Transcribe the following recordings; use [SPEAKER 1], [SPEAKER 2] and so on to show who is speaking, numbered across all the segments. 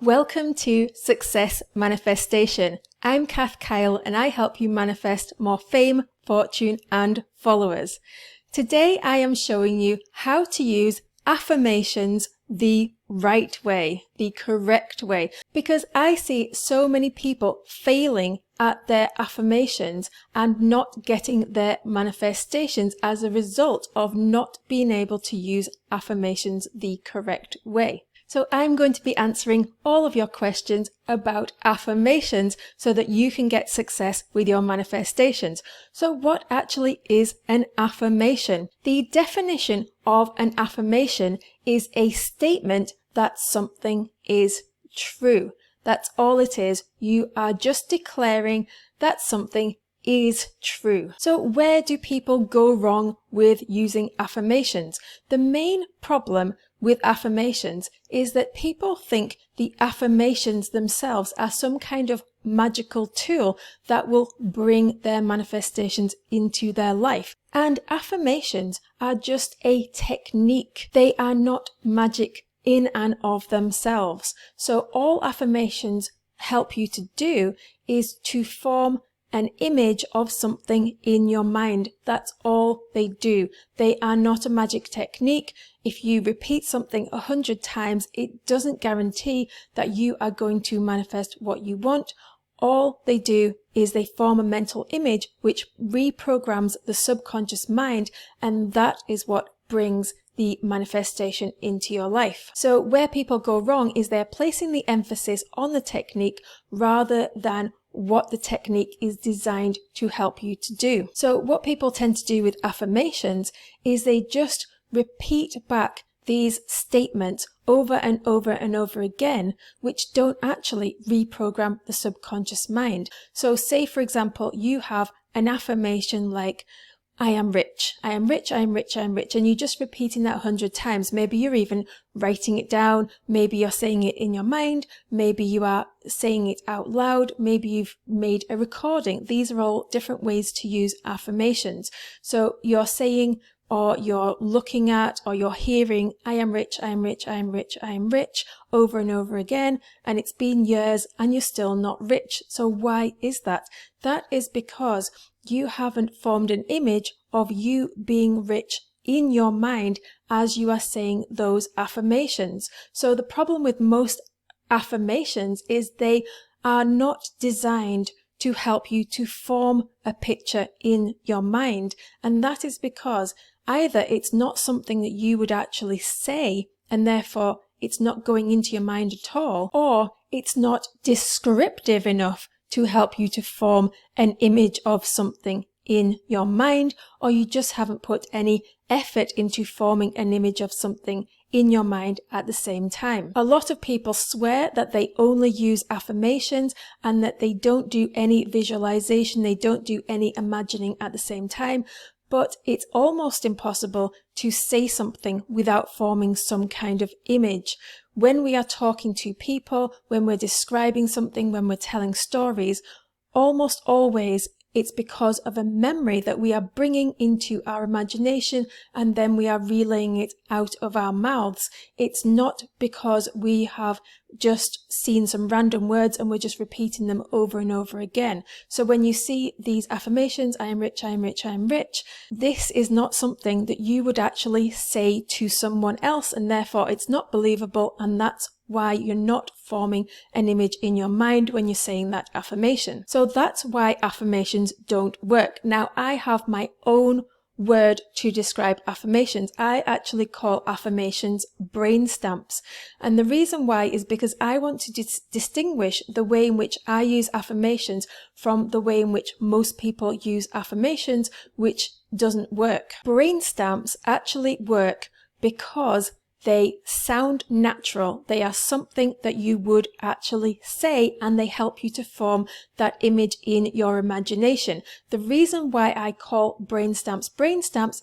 [SPEAKER 1] Welcome to Success Manifestation. I'm Kath Kyle and I help you manifest more fame, fortune and followers. Today I am showing you how to use affirmations the right way, the correct way, because I see so many people failing at their affirmations and not getting their manifestations as a result of not being able to use affirmations the correct way. So I'm going to be answering all of your questions about affirmations so that you can get success with your manifestations. So what actually is an affirmation? The definition of an affirmation is a statement that something is true. That's all it is. You are just declaring that something is true. So where do people go wrong with using affirmations? The main problem with affirmations is that people think the affirmations themselves are some kind of magical tool that will bring their manifestations into their life. And affirmations are just a technique. They are not magic in and of themselves. So all affirmations help you to do is to form an image of something in your mind. That's all they do. They are not a magic technique. If you repeat something 100 times, it doesn't guarantee that you are going to manifest what you want. All they do is they form a mental image which reprograms the subconscious mind, and that is what brings the manifestation into your life. So where people go wrong is they're placing the emphasis on the technique rather than what the technique is designed to help you to do. So what people tend to do with affirmations is they just repeat back these statements over and over and over again, which don't actually reprogram the subconscious mind. So say, for example, you have an affirmation like, I am rich, I am rich, I am rich, I am rich, and you're just repeating that 100 times. Maybe you're even writing it down, maybe you're saying it in your mind, maybe you are saying it out loud, maybe you've made a recording. These are all different ways to use affirmations. So you're saying, or you're looking at, or you're hearing, I am rich, I am rich, I am rich, I am rich, over and over again, and it's been years and you're still not rich. So why is that? That is because you haven't formed an image of you being rich in your mind as you are saying those affirmations. So the problem with most affirmations is they are not designed to help you to form a picture in your mind. And that is because either it's not something that you would actually say, and therefore it's not going into your mind at all, or it's not descriptive enough to help you to form an image of something in your mind, or you just haven't put any effort into forming an image of something in your mind at the same time. A lot of people swear that they only use affirmations and that they don't do any visualization, they don't do any imagining at the same time, but it's almost impossible to say something without forming some kind of image. When we are talking to people, when we're describing something, when we're telling stories, almost always it's because of a memory that we are bringing into our imagination and then we are relaying it out of our mouths. It's not because we have just seen some random words and we're just repeating them over and over again. So when you see these affirmations, I am rich, I am rich, I am rich, this is not something that you would actually say to someone else, and therefore it's not believable, and that's why you're not forming an image in your mind when you're saying that affirmation. So that's why affirmations don't work. Now, I have my own word to describe affirmations. I actually call affirmations brain stamps. And the reason why is because I want to distinguish the way in which I use affirmations from the way in which most people use affirmations, which doesn't work. Brain stamps actually work because they sound natural. They are something that you would actually say, and they help you to form that image in your imagination. The reason why I call brain stamps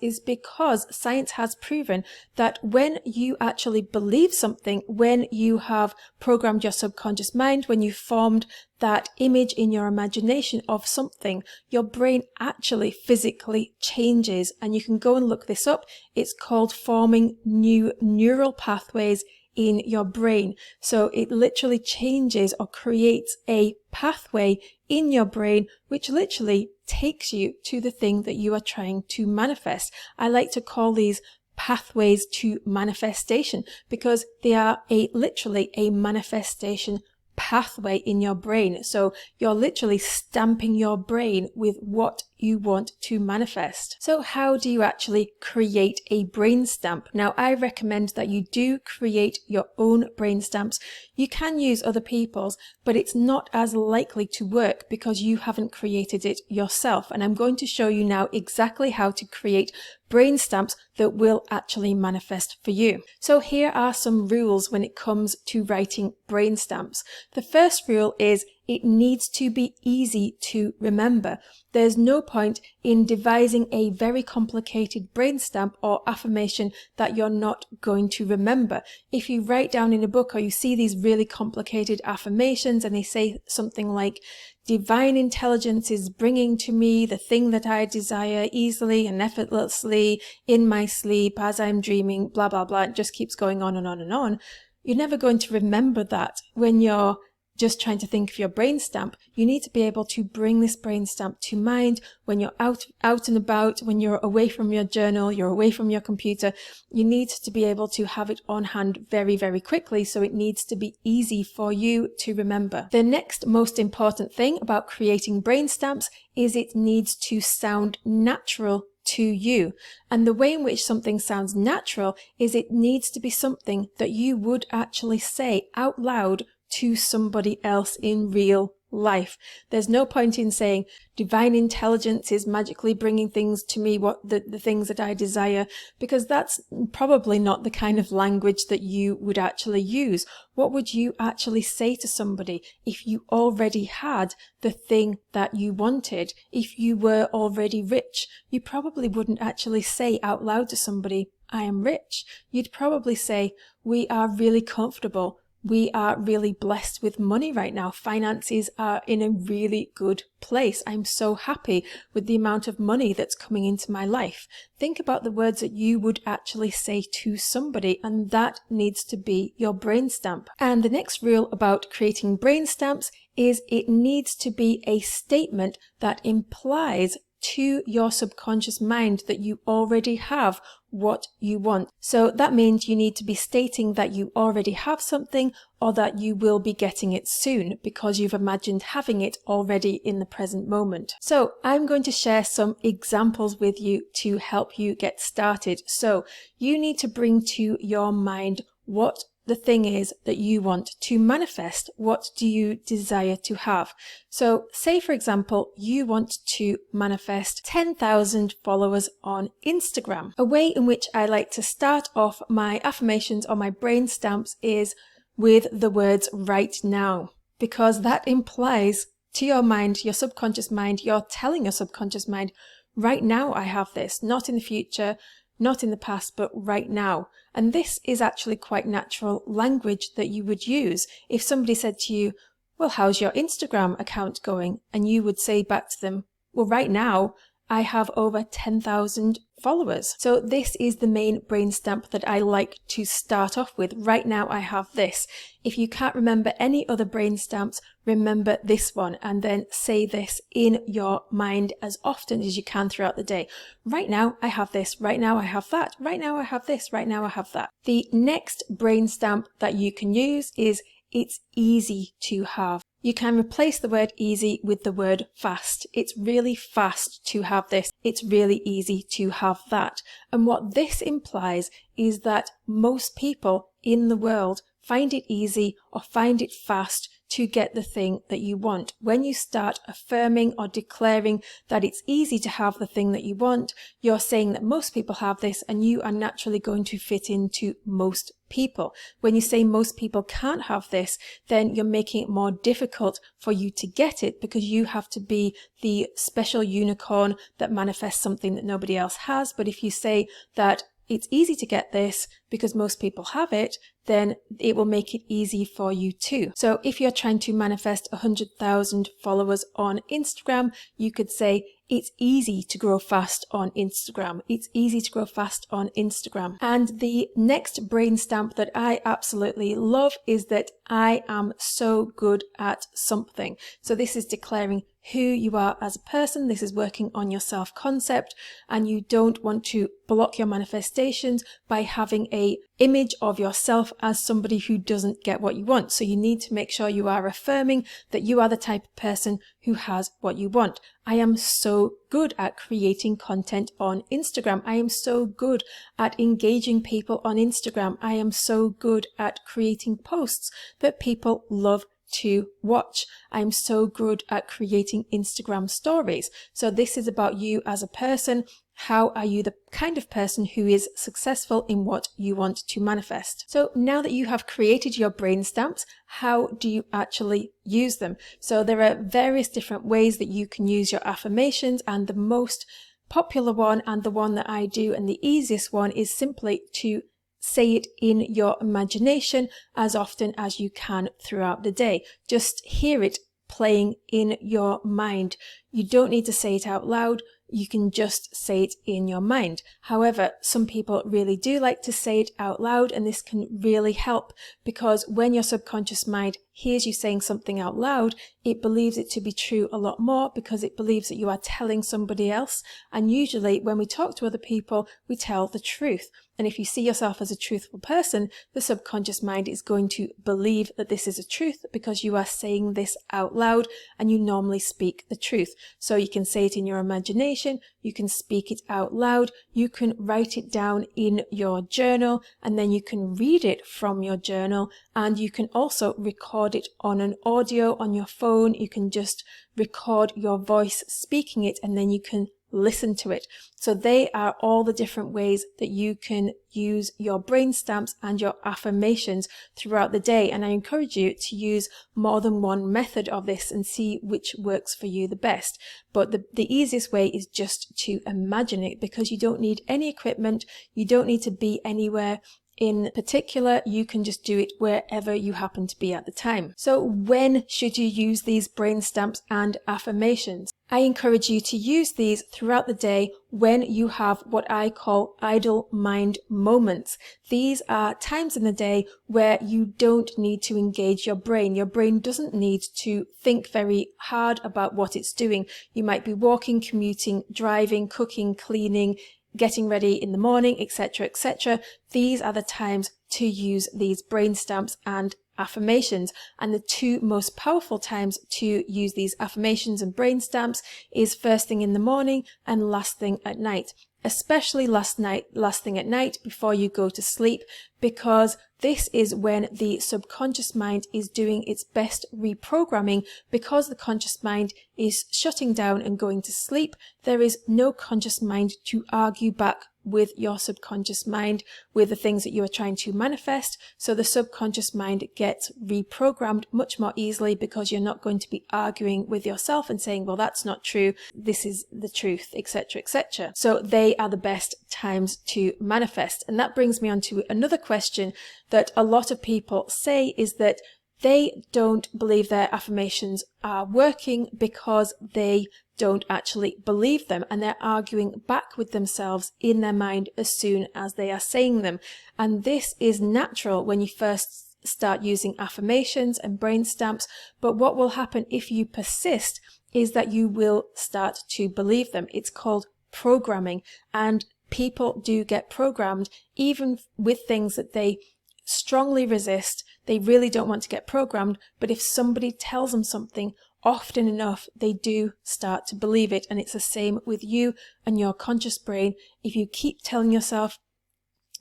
[SPEAKER 1] is because science has proven that when you actually believe something, when you have programmed your subconscious mind, when you formed that image in your imagination of something, your brain actually physically changes. And you can go and look this up. It's called forming new neural pathways in your brain. So it literally changes or creates a pathway in your brain which literally takes you to the thing that you are trying to manifest. I like to call these pathways to manifestation because they are literally a manifestation pathway in your brain. So you're literally stamping your brain with what you want to manifest. So how do you actually create a brain stamp? Now, I recommend that you do create your own brain stamps. You can use other people's, but it's not as likely to work because you haven't created it yourself. And I'm going to show you now exactly how to create brain stamps that will actually manifest for you. So here are some rules when it comes to writing brain stamps. The first rule is it needs to be easy to remember. There's no point in devising a very complicated brain stamp or affirmation that you're not going to remember. If you write down in a book or you see these really complicated affirmations and they say something like, divine intelligence is bringing to me the thing that I desire easily and effortlessly in my sleep as I'm dreaming, blah, blah, blah. It just keeps going on and on and on. You're never going to remember that when you're just trying to think of your brain stamp. You need to be able to bring this brain stamp to mind when you're out and about, when you're away from your journal, you're away from your computer. You need to be able to have it on hand very, very quickly. So it needs to be easy for you to remember. The next most important thing about creating brain stamps is it needs to sound natural to you. And the way in which something sounds natural is it needs to be something that you would actually say out loud to somebody else in real life. There's no point in saying divine intelligence is magically bringing things to me, what the things that I desire, because that's probably not the kind of language that you would actually use. What would you actually say to somebody if you already had the thing that you wanted? If you were already rich, you probably wouldn't actually say out loud to somebody, I am rich. You'd probably say, we are really comfortable. We are really blessed with money right now. Finances are in a really good place. I'm so happy with the amount of money that's coming into my life. Think about the words that you would actually say to somebody, and that needs to be your brain stamp. And the next rule about creating brain stamps is it needs to be a statement that implies to your subconscious mind that you already have what you want. So that means you need to be stating that you already have something or that you will be getting it soon because you've imagined having it already in the present moment. So I'm going to share some examples with you to help you get started. So you need to bring to your mind what the thing is that you want to manifest. What do you desire to have? So say, for example, you want to manifest 10,000 followers on Instagram. A way in which I like to start off my affirmations or my brain stamps is with the words right now, because that implies to your mind, your subconscious mind, you're telling your subconscious mind, right now I have this, not in the future, not in the past, but right now. And this is actually quite natural language that you would use. If somebody said to you, well, how's your Instagram account going? And you would say back to them, well, right now I have over 10,000 followers. So this is the main brain stamp that I like to start off with. Right now I have this. If you can't remember any other brain stamps, remember this one and then say this in your mind as often as you can throughout the day. Right now I have this. Right now I have that. Right now I have this. Right now I have that. The next brain stamp that you can use is it's easy to have. You can replace the word easy with the word fast. It's really fast to have this. It's really easy to have that. And what this implies is that most people in the world find it easy or find it fast to get the thing that you want. When you start affirming or declaring that it's easy to have the thing that you want, you're saying that most people have this and you are naturally going to fit into most people. When you say most people can't have this, then you're making it more difficult for you to get it because you have to be the special unicorn that manifests something that nobody else has. But if you say that it's easy to get this, because most people have it, then it will make it easy for you too. So if you're trying to manifest 100,000 followers on Instagram, you could say, it's easy to grow fast on Instagram. It's easy to grow fast on Instagram. And the next brain stamp that I absolutely love is that I am so good at something. So this is declaring who you are as a person. This is working on your self-concept, and you don't want to block your manifestations by having a image of yourself as somebody who doesn't get what you want. So you need to make sure you are affirming that you are the type of person who has what you want. I am so good at creating content on Instagram. I am so good at engaging people on Instagram. I am so good at creating posts that people love to watch. I'm so good at creating Instagram stories. So this is about you as a person. How are you the kind of person who is successful in what you want to manifest? So now that you have created your brain stamps, how do you actually use them? So there are various different ways that you can use your affirmations, and the most popular one, and the one that I do, and the easiest one, is simply to say it in your imagination as often as you can throughout the day. Just hear it playing in your mind. You don't need to say it out loud. You can just say it in your mind. However, some people really do like to say it out loud, and this can really help, because when your subconscious mind hears you saying something out loud, it believes it to be true a lot more, because it believes that you are telling somebody else. And usually when we talk to other people, we tell the truth. And if you see yourself as a truthful person, the subconscious mind is going to believe that this is a truth, because you are saying this out loud and you normally speak the truth. So you can say it in your imagination, you can speak it out loud, you can write it down in your journal, and then you can read it from your journal, and you can also record it on an audio on your phone. You can just record your voice speaking it, and then you can listen to it. So they are all the different ways that you can use your brain stamps and your affirmations throughout the day. And I encourage you to use more than one method of this and see which works for you the best. But the easiest way is just to imagine it, because you don't need any equipment. You don't need to be anywhere in particular. You can just do it wherever you happen to be at the time. So when should you use these brain stamps and affirmations? I encourage you to use these throughout the day when you have what I call idle mind moments. These are times in the day where you don't need to engage your brain. Your brain doesn't need to think very hard about what it's doing. You might be walking, commuting, driving, cooking, cleaning, getting ready in the morning, etc., etc. These are the times to use these brain stamps and affirmations. And the two most powerful times to use these affirmations and brain stamps is first thing in the morning and last thing at night. Especially last thing at night before you go to sleep, because this is when the subconscious mind is doing its best reprogramming. Because the conscious mind is shutting down and going to sleep, there is no conscious mind to argue back with your subconscious mind with the things that you are trying to manifest. So the subconscious mind gets reprogrammed much more easily, because you're not going to be arguing with yourself and saying, well, that's not true, this is the truth, etc., etc. So they are the best times to manifest. And that brings me on to another question that a lot of people say, is that they don't believe their affirmations are working because they don't actually believe them, and they're arguing back with themselves in their mind as soon as they are saying them. And this is natural when you first start using affirmations and brain stamps, but what will happen if you persist is that you will start to believe them. It's called programming, and people do get programmed even with things that they strongly resist. They really don't want to get programmed, but if somebody tells them something often enough, they do start to believe it. And it's the same with you and your conscious brain. If you keep telling yourself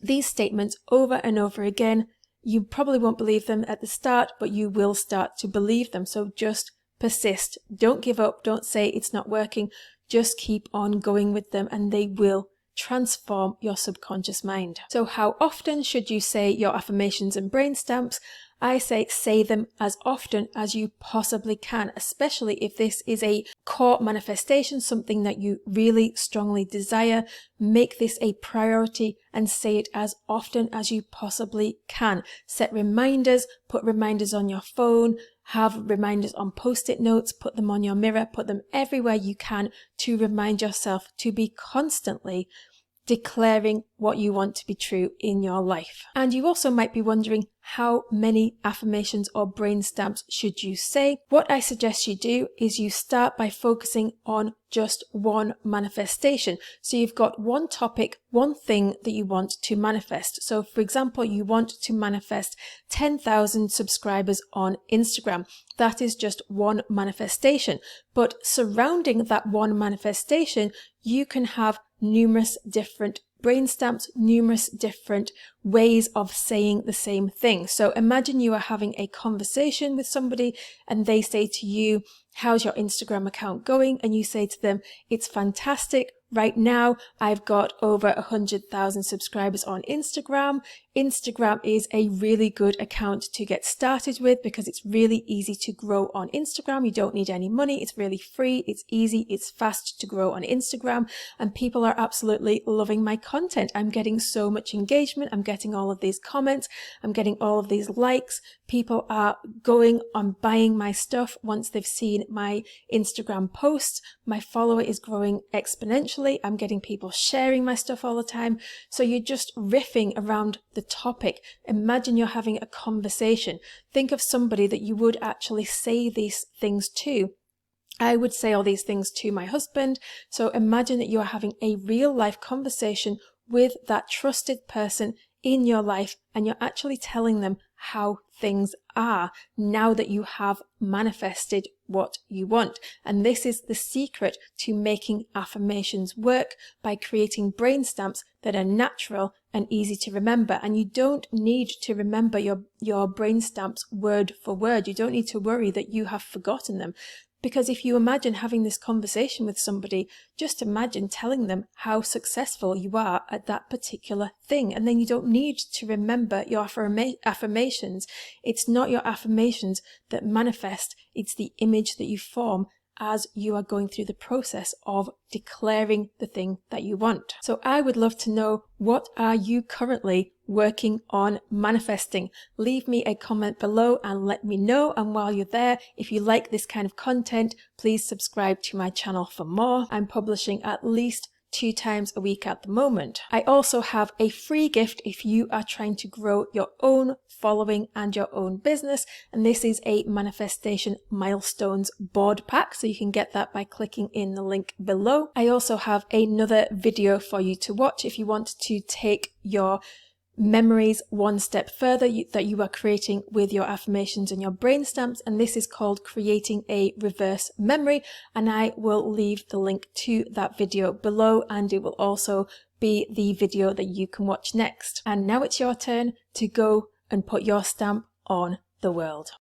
[SPEAKER 1] these statements over and over again, you probably won't believe them at the start, but you will start to believe them. So just persist. Don't give up. Don't say it's not working. Just keep on going with them, and they will transform your subconscious mind. So how often should you say your affirmations and brain stamps? I say them as often as you possibly can, especially if this is a core manifestation, something that you really strongly desire. Make this a priority and say it as often as you possibly can. Set reminders, put reminders on your phone, have reminders on post-it notes, put them on your mirror, put them everywhere you can to remind yourself to be constantly declaring what you want to be true in your life. And you also might be wondering, how many affirmations or brain stamps should you say? What I suggest you do is you start by focusing on just one manifestation. So you've got one topic, one thing that you want to manifest. So for example, you want to manifest 10,000 subscribers on Instagram. That is just one manifestation. But surrounding that one manifestation, you can have numerous different brain stamps, numerous different ways of saying the same thing. So imagine you are having a conversation with somebody and they say to you, how's your Instagram account going? And you say to them, it's fantastic. Right now, I've got over 100,000 subscribers on Instagram. Instagram is a really good account to get started with because it's really easy to grow on Instagram. You don't need any money. It's really free. It's easy. It's fast to grow on Instagram. And people are absolutely loving my content. I'm getting so much engagement. I'm getting all of these comments. I'm getting all of these likes. People are going on buying my stuff once they've seen my Instagram posts. My follower is growing exponentially. I'm getting people sharing my stuff all the time. So you're just riffing around the topic. Imagine you're having a conversation. Think of somebody that you would actually say these things to. I would say all these things to my husband. So imagine that you are having a real life conversation with that trusted person in your life and you're actually telling them how things are now that you have manifested what you want. And this is the secret to making affirmations work, by creating brain stamps that are natural and easy to remember. And you don't need to remember your brain stamps word for word. You don't need to worry that you have forgotten them. Because if you imagine having this conversation with somebody, just imagine telling them how successful you are at that particular thing. And then you don't need to remember your affirmations. It's not your affirmations that manifest. It's the image that you form as you are going through the process of declaring the thing that you want. So I would love to know, what are you currently working on manifesting? Leave me a comment below and let me know. And while you're there, if you like this kind of content, please subscribe to my channel for more. I'm publishing at least 2 times a week at the moment. I also have a free gift if you are trying to grow your own following and your own business, and this is a manifestation milestones board pack, so you can get that by clicking in the link below. I also have another video for you to watch if you want to take your memories one step further that you are creating with your affirmations and your brain stamps, and this is called creating a reverse memory, and I will leave the link to that video below, and it will also be the video that you can watch next. And now it's your turn to go and put your stamp on the world.